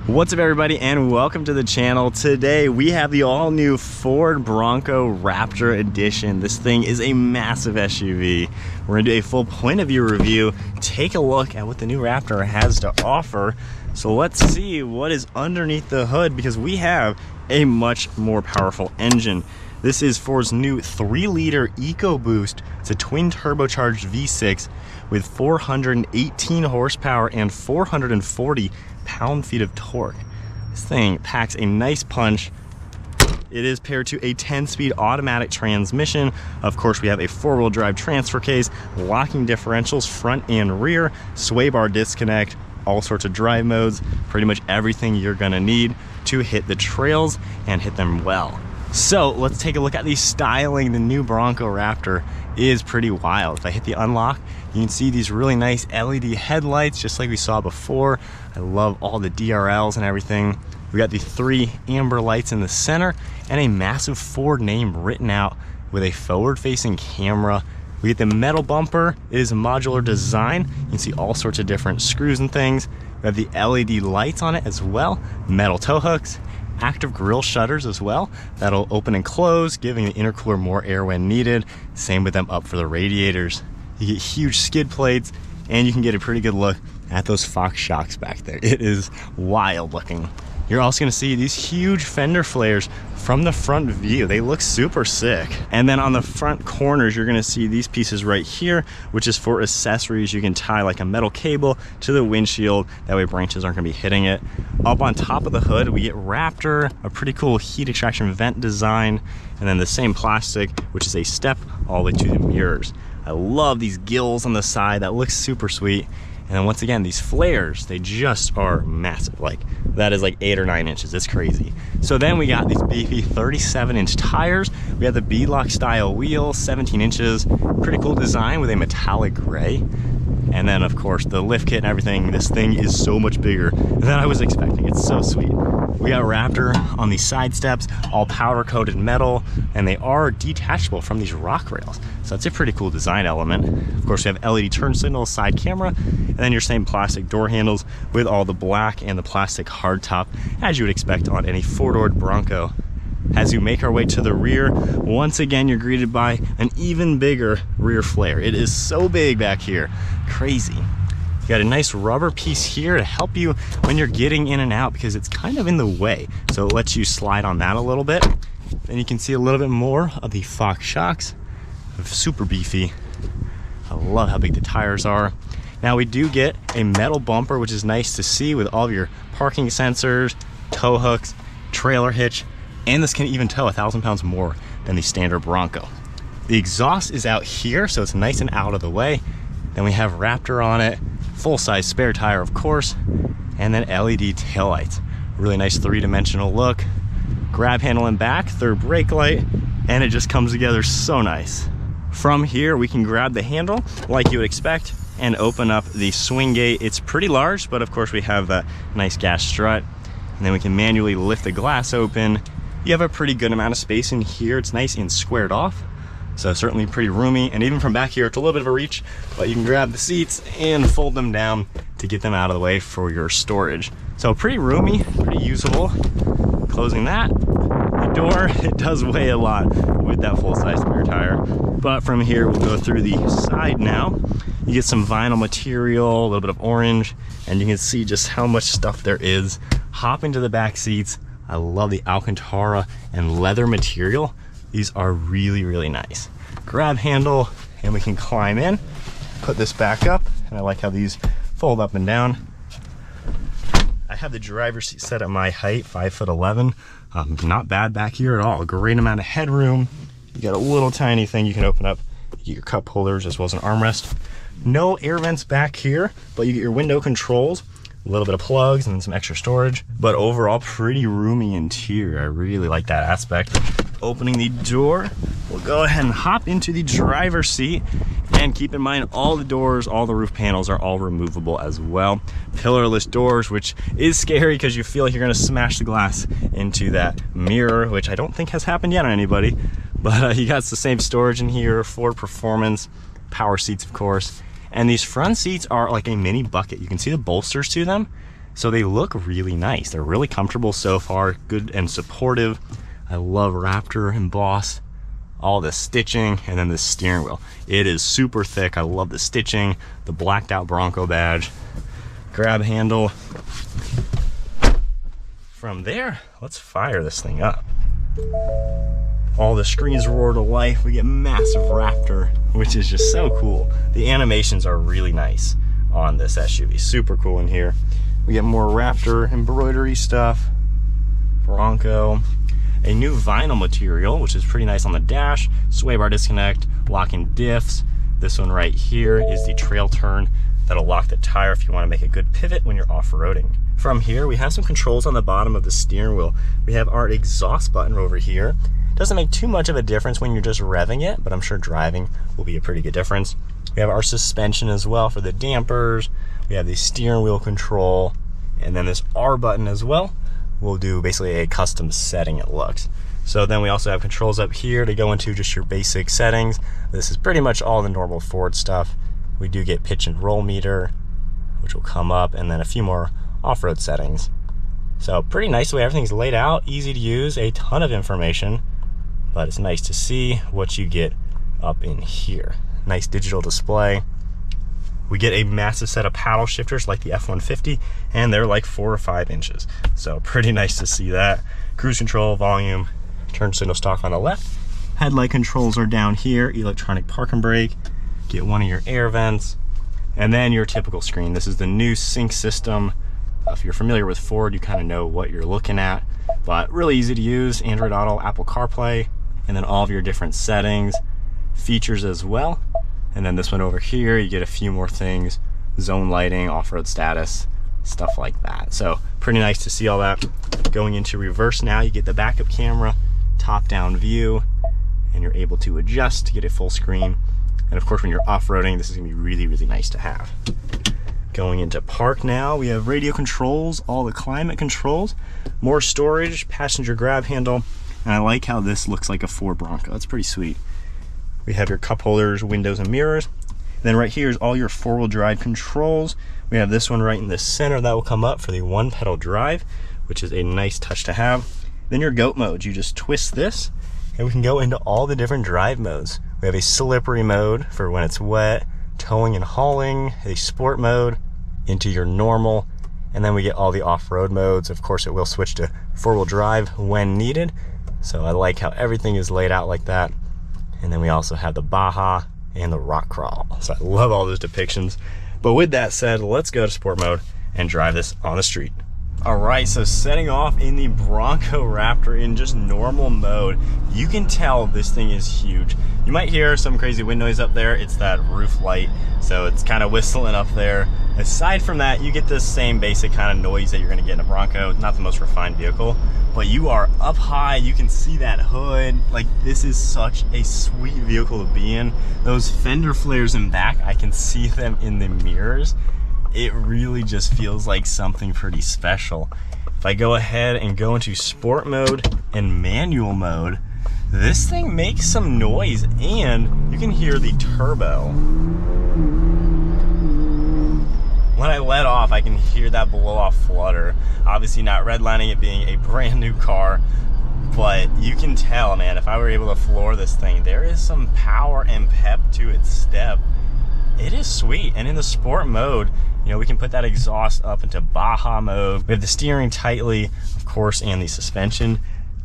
What's up everybody and welcome to the channel. Today we have the all new Ford Bronco Raptor edition. This thing is a massive SUV. We're gonna do a full point of view review, take a look at what the new Raptor has to offer. So let's see what is underneath the hood because we have a much more powerful engine. This is Ford's new 3-liter EcoBoost. It's a twin turbocharged V6 with 418 horsepower and 440 pound-feet of torque. This thing packs a nice punch. It is paired to a 10-speed automatic transmission. Of course, we have a 4-wheel drive transfer case, locking differentials front and rear, sway bar disconnect, all sorts of drive modes, pretty much everything you're gonna need to hit the trails and hit them well. So let's take a look at the styling. The new Bronco Raptor is pretty wild. If I hit the unlock, you can see these really nice LED headlights just like we saw before. I love all the DRLs and everything. We got the 3 amber lights in the center and a massive Ford name written out with a forward-facing camera. We get the metal bumper. It is a modular design. You can see all sorts of different screws and things. We have the LED lights on it as well, metal tow hooks, active grille shutters as well. That'll open and close, giving the intercooler more air when needed. Same with them up for the radiators. You get huge skid plates, and you can get a pretty good look at those Fox shocks back there. It is wild looking. You're also gonna see these huge fender flares from the front view. They look super sick. And then on the front corners, you're gonna see these pieces right here, which is for accessories. You can tie like a metal cable to the windshield. That way branches aren't gonna be hitting it. Up on top of the hood, we get Raptor, a pretty cool heat extraction vent design, and then the same plastic, which is a step all the way to the mirrors. I love these gills on the side. That looks super sweet. And then once again, these flares, they just are massive. Like that is like 8 or 9 inches, it's crazy. So then we got these beefy 37-inch tires. We have the beadlock style wheels, 17 inches, pretty cool design with a metallic gray. And then of course the lift kit and everything. This thing is so much bigger than I was expecting. It's so sweet. We got Raptor on these side steps, all powder coated metal, and they are detachable from these rock rails. So that's a pretty cool design element. Of course, we have LED turn signals, side camera, and then your same plastic door handles with all the black and the plastic hardtop, as you would expect on any four-doored Bronco. As you make our way to the rear, once again, you're greeted by an even bigger rear flare. It is so big back here, crazy. You got a nice rubber piece here to help you when you're getting in and out because it's kind of in the way. So it lets you slide on that a little bit. Then you can see a little bit more of the Fox shocks. Super beefy. I love how big the tires are. Now we do get a metal bumper, which is nice to see with all of your parking sensors, tow hooks, trailer hitch, and this can even tow 1,000 pounds more than the standard Bronco. The exhaust is out here, so it's nice and out of the way. Then we have Raptor on it, full-size spare tire, of course, and then LED taillights. Really nice 3-dimensional look. Grab handle in back, third brake light, and it just comes together so nice. From here, we can grab the handle like you would expect and open up the swing gate. It's pretty large, but of course we have a nice gas strut. And then we can manually lift the glass open. You have a pretty good amount of space in here. It's nice and squared off. So certainly pretty roomy, and even from back here, it's a little bit of a reach, but you can grab the seats and fold them down to get them out of the way for your storage. So pretty roomy, pretty usable. Closing that, the door, it does weigh a lot with that full-size spare tire. But from here, we'll go through the side now. You get some vinyl material, a little bit of orange, and you can see just how much stuff there is. Hop into the back seats. I love the Alcantara and leather material. These are really, really nice. Grab handle, and we can climb in, put this back up, and I like how these fold up and down. I have the driver's seat set at my height, 5'11". Not bad back here at all. A great amount of headroom. You got a little tiny thing you can open up. You get your cup holders as well as an armrest. No air vents back here, but you get your window controls, a little bit of plugs, and then some extra storage. But overall, pretty roomy interior. I really like that aspect. Opening the door, we'll go ahead and hop into the driver's seat, and keep in mind all the doors, all the roof panels are all removable as well. Pillarless doors, which is scary because you feel like you're gonna smash the glass into that mirror, which I don't think has happened yet on anybody, but you got the same storage in here, Ford Performance, power seats of course, and these front seats are like a mini bucket. You can see the bolsters to them. So they look really nice. They're really comfortable so far, good and supportive. I love Raptor embossed, all the stitching, and then the steering wheel. It is super thick. I love the stitching, the blacked out Bronco badge, grab handle. From there, let's fire this thing up. All the screens roar to life. We get massive Raptor, which is just so cool. The animations are really nice on this SUV. Super cool in here. We get more Raptor embroidery stuff, Bronco, a new vinyl material, which is pretty nice on the dash, sway bar disconnect, locking diffs. This one right here is the trail turn that'll lock the tire if you want to make a good pivot when you're off-roading. From here, we have some controls on the bottom of the steering wheel. We have our exhaust button over here. Doesn't make too much of a difference when you're just revving it, but I'm sure driving will be a pretty good difference. We have our suspension as well for the dampers. We have the steering wheel control, and then this R button as well. We'll do basically a custom setting it looks. So then we also have controls up here to go into just your basic settings. This is pretty much all the normal Ford stuff. We do get pitch and roll meter, which will come up, and then a few more off-road settings. So pretty nice the way everything's laid out, easy to use, a ton of information, but it's nice to see what you get up in here. Nice digital display. We get a massive set of paddle shifters like the F-150, and they're like 4 or 5 inches. So pretty nice to see that. Cruise control, volume, turn signal stock on the left. Headlight controls are down here, electronic park and brake. Get one of your air vents, and then your typical screen. This is the new sync system. If you're familiar with Ford, you kind of know what you're looking at, but really easy to use. Android Auto, Apple CarPlay, and then all of your different settings, features as well. And then this one over here, you get a few more things, zone lighting, off-road status, stuff like that. So pretty nice to see all that. Going into reverse now, you get the backup camera, top-down view, and you're able to adjust to get a full screen. And of course, when you're off-roading, this is gonna be really, really nice to have. Going into park now, we have radio controls, all the climate controls, more storage, passenger grab handle, and I like how this looks like a Ford Bronco. That's pretty sweet. We have your cup holders, windows, and mirrors. And then right here is all your four-wheel drive controls. We have this one right in the center that will come up for the one-pedal drive, which is a nice touch to have. Then your GOAT modes, you just twist this, and we can go into all the different drive modes. We have a slippery mode for when it's wet, towing and hauling, a sport mode, into your normal, and then we get all the off-road modes. Of course, it will switch to four-wheel drive when needed. So I like how everything is laid out like that. And then we also have the Baja and the Rock Crawl. So I love all those depictions. But with that said, let's go to sport mode and drive this on the street. All right, so setting off in the Bronco Raptor in just normal mode, you can tell this thing is huge. You might hear some crazy wind noise up there. It's that roof light, so it's kind of whistling up there. Aside from that, you get the same basic kind of noise that you're gonna get in a Bronco. Not the most refined vehicle, but you are up high, you can see that hood. Like, this is such a sweet vehicle to be in. Those fender flares in back, I can see them in the mirrors. It really just feels like something pretty special. If I go ahead and go into sport mode and manual mode, this thing makes some noise, and you can hear the turbo. When I let off, I can hear that blow off flutter. Obviously not redlining it being a brand new car, but you can tell, man, if I were able to floor this thing, there is some power and pep to its step. It is sweet. And in the sport mode, you know, we can put that exhaust up into Baja mode. We have the steering tightly, of course, and the suspension.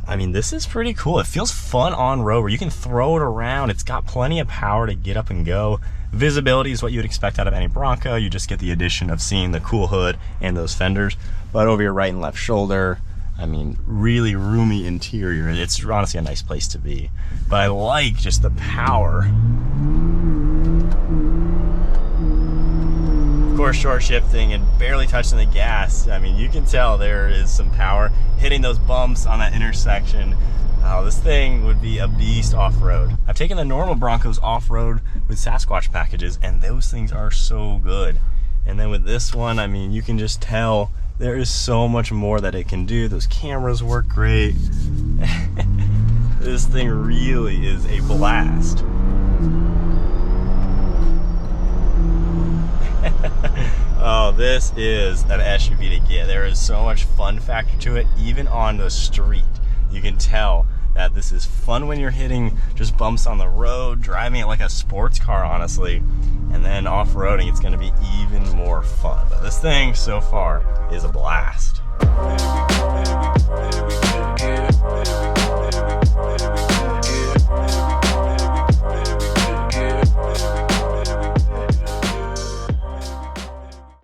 I mean, this is pretty cool. It feels fun on road where you can throw it around. It's got plenty of power to get up and go. Visibility is what you'd expect out of any Bronco. You just get the addition of seeing the cool hood and those fenders. But over your right and left shoulder, I mean, really roomy interior. It's honestly a nice place to be. But I like just the power. Of course, short shifting and barely touching the gas. I mean, you can tell there is some power hitting those bumps on that intersection. This thing would be a beast off-road. I've taken the normal Broncos off-road with Sasquatch packages, and those things are so good. And then with this one, I mean, you can just tell there is so much more that it can do. Those cameras work great. This thing really is a blast. Oh, this is an SUV to get. There is so much fun factor to it, even on the street. You can tell that this is fun when you're hitting just bumps on the road, driving it like a sports car, honestly. And then off-roading, it's gonna be even more fun. But this thing, so far, is a blast.